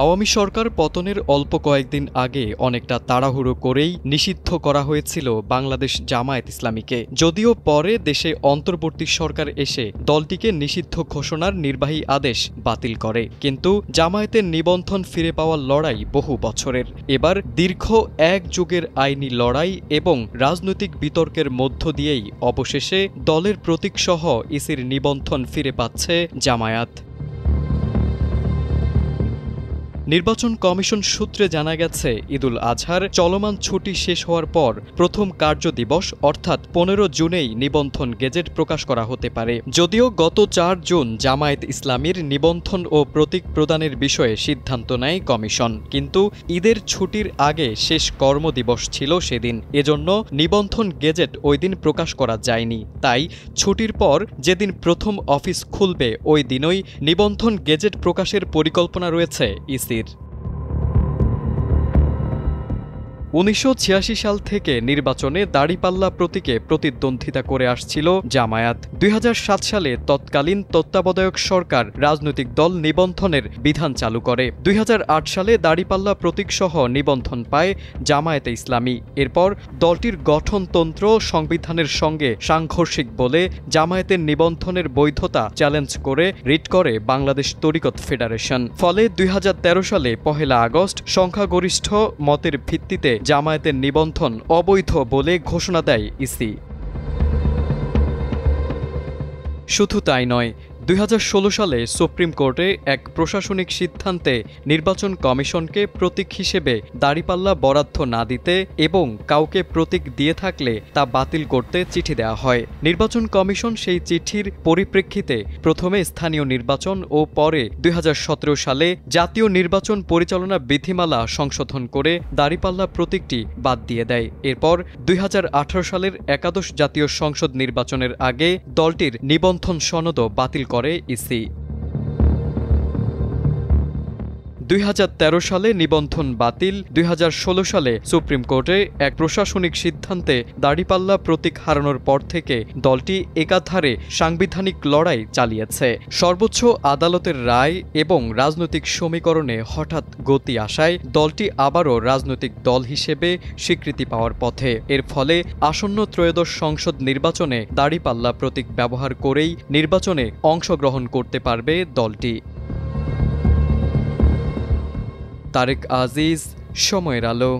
আওয়ামী সরকার পতনের অল্প কয়েকদিন আগে অনেকটা তাড়াহুড়ো করেই নিষিদ্ধ করা হয়েছিল বাংলাদেশ জামায়াত ইসলামীকে। যদিও পরে দেশে অন্তর্বর্তী সরকার এসে দলটিকে নিষিদ্ধ ঘোষণার নির্বাহী আদেশ বাতিল করে, কিন্তু জামায়াতের নিবন্ধন ফিরে পাওয়ার লড়াই বহু বছরের। এবার দীর্ঘ এক যুগের আইনি লড়াই এবং রাজনৈতিক বিতর্কের মধ্য দিয়েই অবশেষে দলের প্রতীকসহ ইসির নিবন্ধন ফিরে পাচ্ছে জামায়াত। নির্বাচন কমিশন সূত্রে জানা গেছে, ঈদুল আজহার চলমান ছুটি শেষ হওয়ার পর প্রথম কার্যদিবস অর্থাৎ 15 জুনেই নিবন্ধন গেজেট প্রকাশ করা হতে পারে। যদিও গত 4 জুন জামায়াত ইসলামীর নিবন্ধন ও প্রতীক প্রদানের বিষয়ে সিদ্ধান্ত নেয় কমিশন, কিন্তু ঈদের ছুটির আগে শেষ কর্মদিবস ছিল সেদিন। এজন্য নিবন্ধন গেজেট ওই দিন প্রকাশ করা যায়নি। তাই ছুটির পর যেদিন প্রথম অফিস খুলবে ওই দিনই নিবন্ধন গেজেট প্রকাশের পরিকল্পনা রয়েছে ইসি। 1986 সাল থেকে নির্বাচনে দাড়িপাল্লা প্রতীকে প্রতিদ্বন্দ্বিতা করে আসছিল জামায়াত। 2007 সালে তৎকালীন তত্ত্বাবধায়ক সরকার রাজনৈতিক দল নিবন্ধনের বিধান চালু করে। 2008 সালে দাড়িপাল্লা প্রতীকসহ নিবন্ধন পায় জামায়াতে ইসলামী। এরপর দলটির গঠনতন্ত্র সংবিধানের সঙ্গে সাংঘর্ষিক বলে জামায়াতের নিবন্ধনের বৈধতা চ্যালেঞ্জ করে রিট করে বাংলাদেশ তরিকত ফেডারেশন। ফলে 2013 সালে 1 আগস্ট সংখ্যাগরিষ্ঠ মতের ভিত্তিতে জামায়াতের নিবন্ধন অবৈধ বলে ঘোষণা দেয় ইসি। শুধু তাই নয়, 2016 সালে সুপ্রিম কোর্টে এক প্রশাসনিক সিদ্ধান্তে নির্বাচন কমিশনকে প্রতীক হিসেবে দাড়িপাল্লা বরাদ্দ না দিতে এবং কাউকে প্রতীক দিয়ে থাকলে তা বাতিল করতে চিঠি দেওয়া হয়। নির্বাচন কমিশন সেই চিঠির পরিপ্রেক্ষিতে প্রথমে স্থানীয় নির্বাচন ও পরে 2017 সালে জাতীয় নির্বাচন পরিচালনা বিধিমালা সংশোধন করে দাড়িপাল্লা প্রতীকটি বাদ দিয়ে দেয়। এরপর 2018 সালের একাদশ জাতীয় সংসদ নির্বাচনের আগে দলটির নিবন্ধন সনদও বাতিল করে ইসি। 2013 সালে নিবন্ধন বাতিল, 2016 সালে সুপ্রিম কোর্টে এক প্রশাসনিক সিদ্ধান্তে দাড়িপাল্লা প্রতীক হারানোর পর থেকে দলটি একাধারে সাংবিধানিক লড়াই চালিয়েছে। সর্বোচ্চ আদালতের রায় এবং রাজনৈতিক সমীকরণে হঠাৎ গতি আসায় দলটি আবারও রাজনৈতিক দল হিসেবে স্বীকৃতি পাওয়ার পথে। এর ফলে আসন্ন ত্রয়োদশ সংসদ নির্বাচনে দাড়িপাল্লা প্রতীক ব্যবহার করেই নির্বাচনে অংশগ্রহণ করতে পারবে দলটি। তারেক আজিজ, সময়ের আলো।